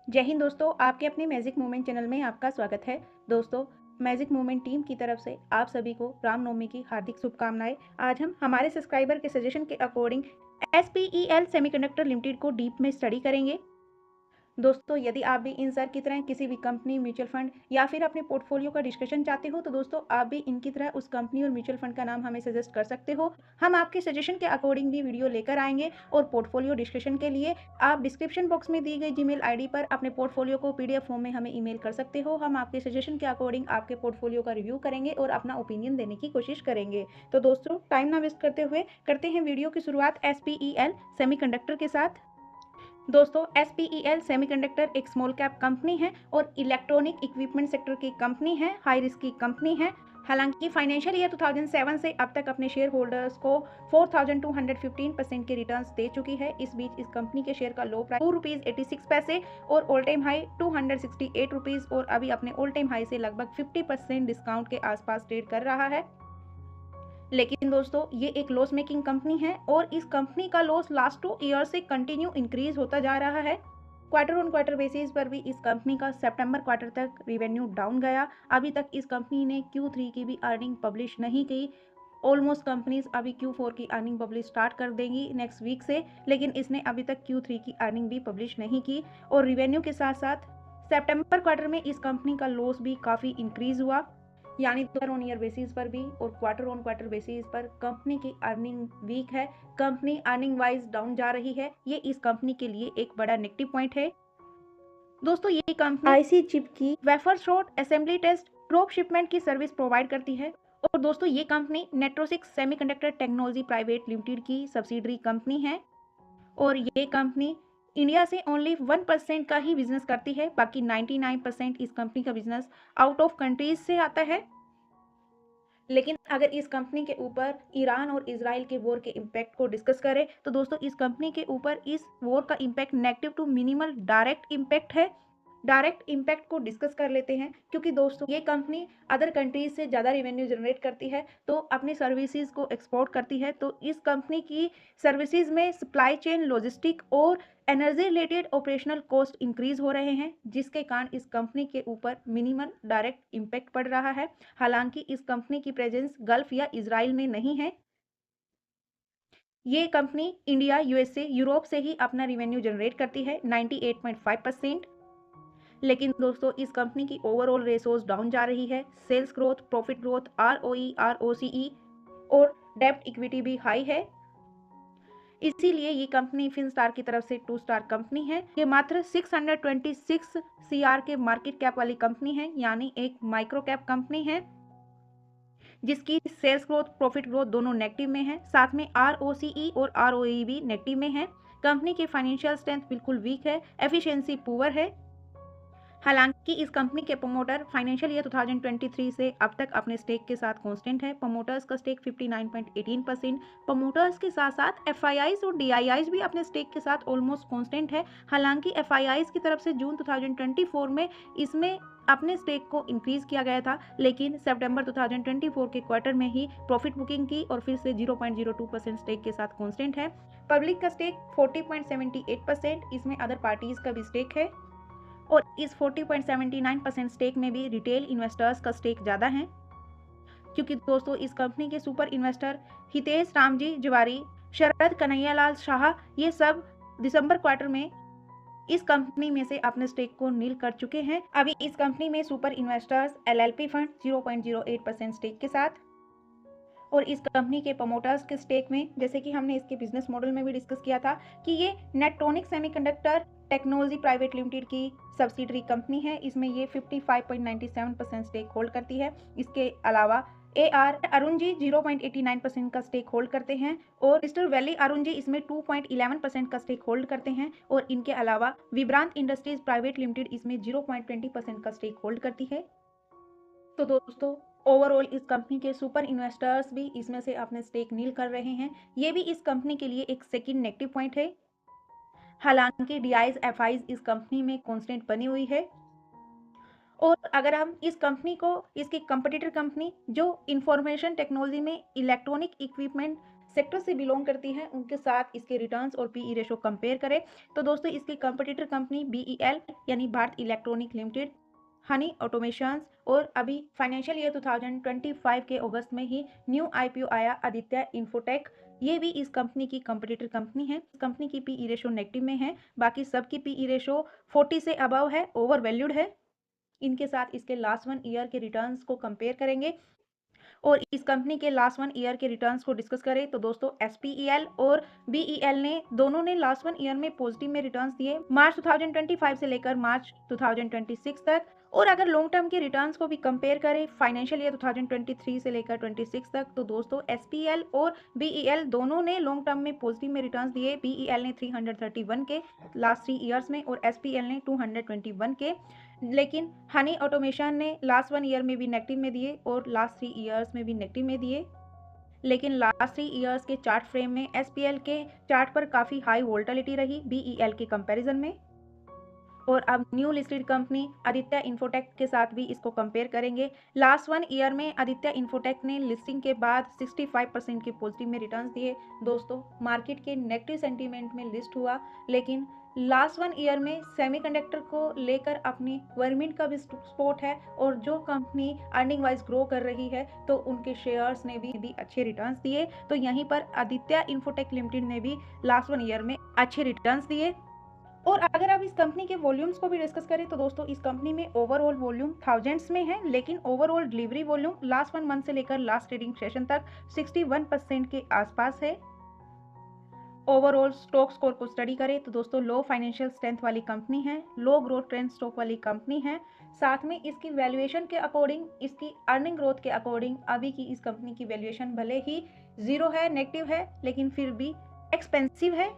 जय हिंद दोस्तों, आपके अपने मैजिक मूवमेंट चैनल में आपका स्वागत है। दोस्तों, मैजिक मूवमेंट टीम की तरफ से आप सभी को रामनवमी की हार्दिक शुभकामनाएं। आज हम हमारे सब्सक्राइबर के सजेशन के अकॉर्डिंग SPEL सेमीकंडक्टर लिमिटेड को डीप में स्टडी करेंगे। दोस्तों, यदि आप भी इन सर की तरह किसी भी कंपनी, म्यूचुअल फंड या फिर अपने पोर्टफोलियो का डिस्कशन चाहते हो, तो दोस्तों आप भी इनकी तरह उस कंपनी और म्यूचुअल फंड का नाम हमें सजेस्ट कर सकते हो। हम आपके सजेशन के अकॉर्डिंग भी वीडियो लेकर आएंगे और पोर्टफोलियो डिस्कशन के लिए आप डिस्क्रिप्शन बॉक्स में दी गई जीमेल आईडी पर अपने पोर्टफोलियो को PDF फॉर्म में हमें ईमेल कर सकते हो। हम आपके सजेशन के अकॉर्डिंग आपके पोर्टफोलियो का रिव्यू करेंगे और अपना ओपिनियन देने की कोशिश करेंगे। तो दोस्तों, टाइम ना वेस्ट करते हुए करते हैं वीडियो की शुरुआत SPEL सेमीकंडक्टर के साथ। दोस्तों, SPEL सेमीकंडक्टर एक स्मॉल कैप कंपनी है और इलेक्ट्रॉनिक इक्विपमेंट सेक्टर की कंपनी है, हाई रिस्क की कंपनी है। हालांकि फाइनेंशियल ईयर 2007 से अब तक अपने शेयर होल्डर्स को 4215% के रिटर्न्स दे चुकी है। इस बीच इस कंपनी के शेयर का लो प्राइस ₹2.86 और ऑल टाइम हाई ₹268 और अभी अपने ऑल टाइम हाई से लगभग 50% डिस्काउंट के आसपास ट्रेड कर रहा है। लेकिन दोस्तों, ये एक लॉस मेकिंग कंपनी है और इस कंपनी का लॉस लास्ट 2 ईयर से कंटिन्यू इंक्रीज होता जा रहा है। क्वार्टर ऑन क्वार्टर बेसिस पर भी इस कंपनी का सितंबर क्वार्टर तक रिवेन्यू डाउन गया। अभी तक इस कंपनी ने Q3 की भी अर्निंग पब्लिश नहीं की। ऑलमोस्ट कंपनीज अभी Q4 की अर्निंग पब्लिश स्टार्ट कर देंगी नेक्स्ट वीक से, लेकिन इसने अभी तक Q3 की अर्निंग भी पब्लिश नहीं की। और रिवेन्यू के साथ साथ सितंबर क्वार्टर में इस कंपनी का लॉस भी काफ़ी इंक्रीज हुआ, यानी ईयर ऑन ईयर बेसिस पर भी और क्वार्टर ऑन क्वार्टर बेसिस पर कंपनी की अर्निंग वीक है। कंपनी अर्निंग वाइज डाउन जा रही है। ये इस कंपनी के लिए एक बड़ा नेगेटिव पॉइंट है। दोस्तों, ये कंपनी IC चिप की wafer sort assembly test drop shipment की सर्विस प्रोवाइड करती है। और दोस्तों, ये कंपनी नेट्रोसिक्स सेमीकंडक्टर टेक्नोलॉजी प्राइवेट लिमिटेड की सब्सिडरी कंपनी है और ये कंपनी इंडिया से ओनली 1% का ही बिजनेस करती है। बाकी 99% इस कंपनी का बिजनेस आउट ऑफ कंट्रीज से आता है। लेकिन अगर इस कंपनी के ऊपर ईरान और इजराइल के वॉर के इम्पैक्ट को डिस्कस करें, तो दोस्तों इस कंपनी के ऊपर इस वॉर का impact negative to minimal direct impact है। डायरेक्ट इम्पैक्ट को डिस्कस कर लेते हैं, क्योंकि दोस्तों ये कंपनी अदर कंट्रीज से ज़्यादा रेवेन्यू जनरेट करती है, तो अपनी सर्विसेज को एक्सपोर्ट करती है। तो इस कंपनी की सर्विसेज में सप्लाई चेन, लॉजिस्टिक और energy related operational cost increase हो रहे हैं, जिसके कारण इस कंपनी के ऊपर मिनिमल डायरेक्ट इम्पैक्ट पड़ रहा है। हालांकि इस कंपनी की प्रेजेंस गल्फ या इजराइल में नहीं है। ये कंपनी इंडिया, USA, यूरोप से ही अपना रेवेन्यू जनरेट करती है 98.5%। लेकिन दोस्तों, इस कंपनी की ओवरऑल रेशोज डाउन जा रही है। Sales growth, profit growth, ROE, ROCE और डेब्ट इक्विटी भी हाई है। इसीलिए ये कंपनी फिनस्टार की तरफ से 2 स्टार कंपनी है। ये मात्र 626 CR के मार्केट कैप वाली कंपनी है, यानी एक माइक्रो कैप कंपनी है जिसकी सेल्स ग्रोथ, प्रॉफिट ग्रोथ दोनों नेगेटिव में है। साथ में ROCE और ROE भी नेगेटिव में है। कंपनी की फाइनेंशियल स्ट्रेंथ बिल्कुल वीक है, एफिशिएंसी पुअर है। हालांकि इस कंपनी के प्रमोटर फाइनेंशियल ईयर 2023 से अब तक अपने स्टेक के साथ कांस्टेंट है। प्रमोटर्स का स्टेक 59.18%। प्रमोटर्स के साथ साथ FIIs और DIIs भी अपने स्टेक के साथ ऑलमोस्ट कांस्टेंट है। हालांकि FIIs की तरफ से जून 2024 में इसमें अपने स्टेक को इंक्रीज किया गया था, लेकिन सितंबर 2024 के क्वार्टर में ही प्रॉफिट बुकिंग की और फिर से 0.02% स्टेक के साथ कांस्टेंट है। पब्लिक का स्टेक 40.78%, इसमें अदर पार्टीज का भी स्टेक है और इस 40.79% स्टेक में भी रिटेल इन्वेस्टर्स का स्टेक ज़्यादा है, क्योंकि दोस्तों इस कंपनी के सुपर इन्वेस्टर हितेश रामजी तिवारी, शरद कन्हैयालाल शाह, ये सब दिसंबर क्वार्टर में इस कंपनी में से अपने स्टेक को नील कर चुके हैं। अभी इस कंपनी में super investors LLP fund 0.08% stake के साथ और इस कंपनी के प्रमोटर्स के स्टेक में, जैसे कि हमने इसके बिजनेस मॉडल में भी डिस्कस किया था कि ये नेट्रॉनिक सेमीकंडक्टर टेक्नोलॉजी प्राइवेट लिमिटेड की सब्सिडरी कंपनी है। इसमें ये 55.97% स्टेक होल्ड करती है। इसके अलावा AR अरुण जी 0.89% का स्टेक होल्ड करते हैं और मिस्टर वैली अरुण जी इसमें 2.11% का स्टेक होल्ड करते हैं और इनके अलावा विभ्रांत इंडस्ट्रीज प्राइवेट लिमिटेड इसमें 0.20% का स्टेक होल्ड करती है। तो दोस्तों, ओवरऑल इस कंपनी के सुपर इन्वेस्टर्स भी इसमें से अपने स्टेक नील कर रहे हैं। ये भी इस कंपनी के लिए एक सेकंड नेगेटिव पॉइंट है। हालांकि DIs, FIs इस कंपनी में कांस्टेंट बनी हुई है। और अगर हम इस कंपनी को इसकी कंपटीटर कंपनी जो इंफॉर्मेशन टेक्नोलॉजी में इलेक्ट्रॉनिक इक्विपमेंट सेक्टर से बिलोंग करती है उनके साथ इसके रिटर्न्स और पीई रेशो कंपेयर करें तो दोस्तों इसकी कंपटीटर कंपनी बीईएल यानी Bharat electronic limited, Honey automations और अभी फाइनेंशियल ईयर 2025 के अगस्त में ही न्यू आईपीओ आया आदित्य इन्फोटेक, ये भी इस कंपनी की कंपटीटर कंपनी है। कंपनी की पीई रेशो नेगेटिव में है, बाकी सबकी पीई रेशो 40 से अबव है, ओवर वैल्यूड है। इनके साथ इसके लास्ट 1 ईयर के रिटर्न्स को कंपेयर करेंगे और इस कंपनी के लास्ट 1 ईयर के रिटर्न्स को डिस्कस करें तो दोस्तों एसपीईएल और बीईएल ने दोनों ने लास्ट 1 ईयर में पॉजिटिव में रिटर्न्स दिए, मार्च 2025 से लेकर मार्च 2026 तक। और अगर लॉन्ग टर्म के रिटर्न्स को भी कंपेयर करें फाइनेंशियल ईयर 2023 से लेकर 26 तक तो दोस्तों एसपीएल और बीईएल दोनों ने लॉन्ग टर्म में पॉजिटिव में रिटर्न्स दिए। बीईएल ने 331 के लास्ट 3 ईयर्स में और एसपीएल ने 221 के, लेकिन हनी ऑटोमेशन ने लास्ट 1 ईयर में भी नेगेटिव में दिए और लास्ट 3 ईयर्स में भी नेगेटिव में दिए। लेकिन लास्ट 3 ईयर्स के चार्ट फ्रेम में एसपीएल के चार्ट पर काफ़ी हाई वोल्टिलिटी रही बीईएल के कंपैरिजन में। और अब new listed company Aditya infotech के साथ भी इसको कंपेयर करेंगे। लास्ट 1 ईयर में आदित्य इन्फोटेक ने लिस्टिंग के बाद 65% के पॉजिटिव में रिटर्न्स दिए। दोस्तों मार्केट के नेगेटिव सेंटीमेंट में लिस्ट हुआ, लेकिन लास्ट 1 ईयर में सेमीकंडक्टर को लेकर अपनी गवर्नमेंट का भी सपोर्ट है और जो कंपनी अर्निंग वाइज ग्रो कर रही है तो उनके शेयर्स ने भी अच्छे रिटर्न्स दिए। तो यहीं पर आदित्य इन्फोटेक लिमिटेड ने भी लास्ट 1 ईयर में अच्छे रिटर्न्स दिए। और अगर आप इस कंपनी के वॉल्यूम्स को भी डिस्कस करें तो दोस्तों इस कंपनी में ओवरऑल वॉल्यूम थाउजेंड्स में है, लेकिन overall delivery volume last 1 month से लेकर लास्ट ट्रेडिंग सेशन तक 61% के आसपास है। ओवरऑल स्टॉक स्कोर को स्टडी करें तो दोस्तों लो फाइनेंशियल स्ट्रेंथ वाली कंपनी है, लो ग्रोथ ट्रेंड स्टॉक वाली कंपनी है। साथ में इसकी वैल्यूएशन के अकॉर्डिंग, इसकी अर्निंग ग्रोथ के अकॉर्डिंग अभी की इस कंपनी की वैल्यूएशन भले ही जीरो है, नेगेटिव है, लेकिन फिर भी एक्सपेंसिव है।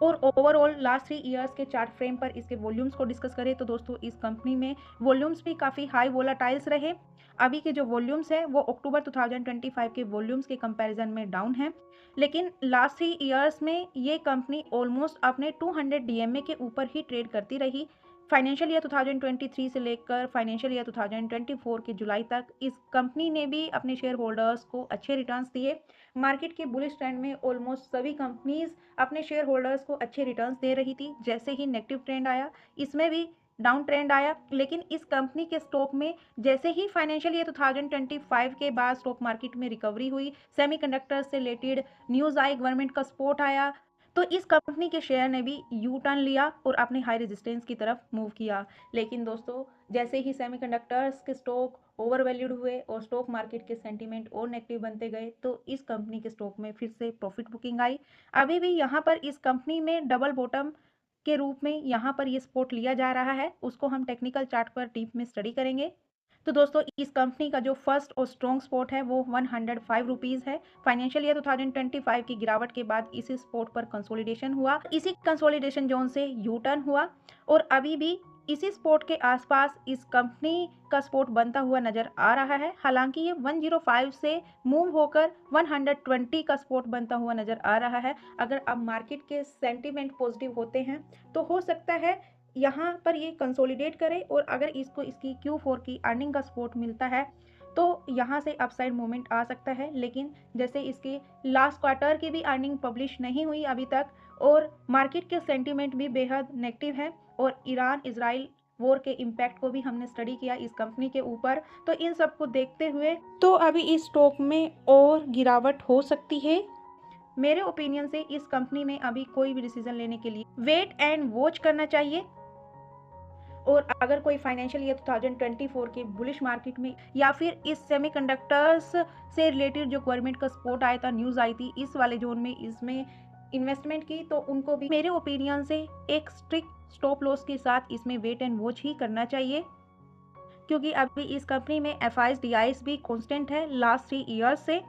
और ओवरऑल लास्ट 3 ईयर्स के चार्ट फ्रेम पर इसके वॉल्यूम्स को डिस्कस करें तो दोस्तों इस कंपनी में वॉल्यूम्स भी काफ़ी हाई वोलाटाइल्स रहे। अभी के जो वॉल्यूम्स है वो अक्टूबर 2025 के वॉल्यूम्स के कंपैरिजन में डाउन है, लेकिन लास्ट 3 ईयर्स में ये कंपनी ऑलमोस्ट अपने 200 डीएमए के ऊपर ही ट्रेड करती रही। फाइनेंशियल ईयर 2023 से लेकर फाइनेंशियल ईयर 2024 के जुलाई तक इस कंपनी ने भी अपने शेयर होल्डर्स को अच्छे रिटर्न्स दिए। मार्केट के बुलिश ट्रेंड में ऑलमोस्ट सभी कंपनीज अपने शेयर होल्डर्स को अच्छे रिटर्न्स दे रही थी। जैसे ही नेगेटिव ट्रेंड आया इसमें भी डाउन ट्रेंड आया, लेकिन इस कंपनी के स्टॉक में जैसे ही फाइनेंशियल ईयर 2025 के बाद स्टॉक मार्केट में रिकवरी हुई, सेमीकंडक्टर से रिलेटेड न्यूज़ आई, गवर्नमेंट का सपोर्ट आया, तो इस कंपनी के शेयर ने भी यू टर्न लिया और अपने हाई रेजिस्टेंस की तरफ मूव किया। लेकिन दोस्तों जैसे ही सेमीकंडक्टर्स के स्टॉक ओवर वैल्यूड हुए और स्टॉक मार्केट के सेंटीमेंट और नेगेटिव बनते गए तो इस कंपनी के स्टॉक में फिर से प्रॉफिट बुकिंग आई। अभी भी यहाँ पर इस कंपनी में डबल बॉटम के रूप में यहाँ पर ये सपोर्ट लिया जा रहा है, उसको हम टेक्निकल चार्ट पर डीप में स्टडी करेंगे। तो दोस्तों इस कंपनी का जो फर्स्ट और स्ट्रॉन्ग सपोर्ट है वो 105 रुपीज़ है। फाइनेंशियल ईयर 2025 की गिरावट के बाद इसी सपोर्ट पर कंसोलिडेशन हुआ, इसी कंसोलिडेशन जोन से यू टर्न हुआ और अभी भी इसी सपोर्ट के आसपास इस कंपनी का सपोर्ट बनता हुआ नजर आ रहा है। हालांकि ये 105 से मूव होकर 120 का सपोर्ट बनता हुआ नजर आ रहा है। अगर अब मार्केट के सेंटीमेंट पॉजिटिव होते हैं तो हो सकता है यहाँ पर ये कंसोलिडेट करे और अगर इसको इसकी Q4 की अर्निंग का सपोर्ट मिलता है तो यहाँ से अपसाइड मूवमेंट आ सकता है। लेकिन जैसे इसकी लास्ट क्वार्टर की भी अर्निंग पब्लिश नहीं हुई अभी तक और मार्केट के सेंटीमेंट भी बेहद नेगेटिव है और ईरान इजराइल वॉर के इम्पैक्ट को भी हमने स्टडी किया इस कंपनी के ऊपर, तो इन सब को देखते हुए तो अभी इस स्टॉक में और गिरावट हो सकती है। मेरे ओपिनियन से इस कंपनी में अभी कोई भी डिसीजन लेने के लिए वेट एंड वॉच करना चाहिए। और अगर कोई फाइनेंशियल ईयर 2024 के बुलिश मार्केट में या फिर इस सेमीकंडक्टर्स से रिलेटेड जो गवर्नमेंट का सपोर्ट आया था, न्यूज़ आई थी इस वाले जोन में इसमें इन्वेस्टमेंट की, तो उनको भी मेरे ओपिनियन से एक स्ट्रिक्ट स्टॉप लॉस के साथ इसमें वेट एंड वॉच ही करना चाहिए, क्योंकि अभी इस कंपनी में एफआईज डीआईज भी कांस्टेंट है लास्ट 3 ईयर्स से।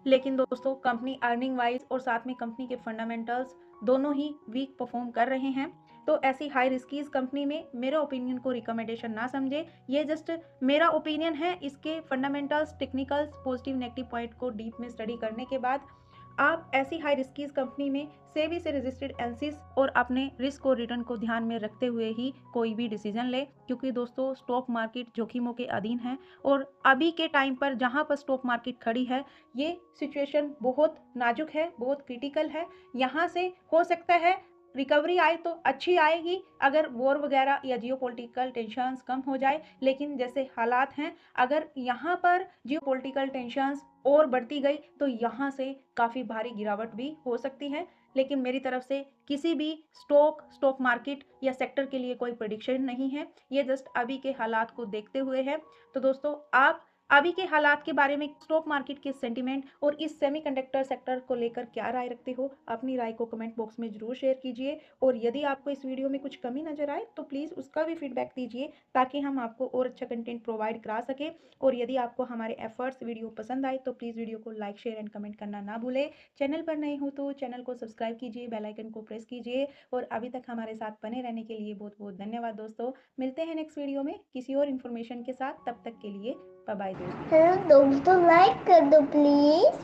लेकिन दोस्तों कंपनी अर्निंग वाइज और साथ में कंपनी के फंडामेंटल्स दोनों ही वीक परफॉर्म कर रहे हैं, तो ऐसी हाई रिस्कीज कंपनी में मेरे ओपिनियन को रिकमेंडेशन ना समझे। ये जस्ट मेरा ओपिनियन है, इसके fundamentals, technicals, positive negative point को डीप में स्टडी करने के बाद आप ऐसी हाई रिस्कीज कंपनी में सेबी से रजिस्टर्ड एनसीज और अपने रिस्क और रिटर्न को ध्यान में रखते हुए ही कोई भी डिसीजन ले, क्योंकि दोस्तों स्टॉक मार्केट जोखिमों के अधीन है। और अभी के टाइम पर जहां पर स्टॉक मार्केट खड़ी है, ये सिचुएशन बहुत नाजुक है, बहुत क्रिटिकल है। यहाँ से हो सकता है रिकवरी आए तो अच्छी आएगी अगर वॉर वगैरह या जियोपॉलिटिकल टेंशंस कम हो जाए, लेकिन जैसे हालात हैं, अगर यहाँ पर जियोपॉलिटिकल टेंशंस और बढ़ती गई तो यहाँ से काफ़ी भारी गिरावट भी हो सकती है। लेकिन मेरी तरफ से किसी भी स्टॉक मार्केट या सेक्टर के लिए कोई प्रेडिक्शन नहीं है, ये जस्ट अभी के हालात को देखते हुए है। तो दोस्तों, आप अभी के हालात के बारे में स्टॉक मार्केट के सेंटीमेंट और इस सेमीकंडक्टर सेक्टर को लेकर क्या राय रखते हो, अपनी राय को कमेंट बॉक्स में जरूर शेयर कीजिए। और यदि आपको इस वीडियो में कुछ कमी नजर आए तो प्लीज़ उसका भी फीडबैक दीजिए, ताकि हम आपको और अच्छा कंटेंट प्रोवाइड करा सके। और यदि आपको हमारे एफर्ट्स वीडियो पसंद आए तो प्लीज़ वीडियो को लाइक शेयर एंड कमेंट करना ना भूलें। चैनल पर नए हो तो चैनल को सब्सक्राइब कीजिए, बेल आइकन को प्रेस कीजिए। और अभी तक हमारे साथ बने रहने के लिए बहुत बहुत धन्यवाद दोस्तों। मिलते हैं नेक्स्ट वीडियो में किसी और इन्फॉर्मेशन के साथ, तब तक के लिए बाय बाय दोस्तों। हेलो दोस्तों, लाइक कर दो प्लीज।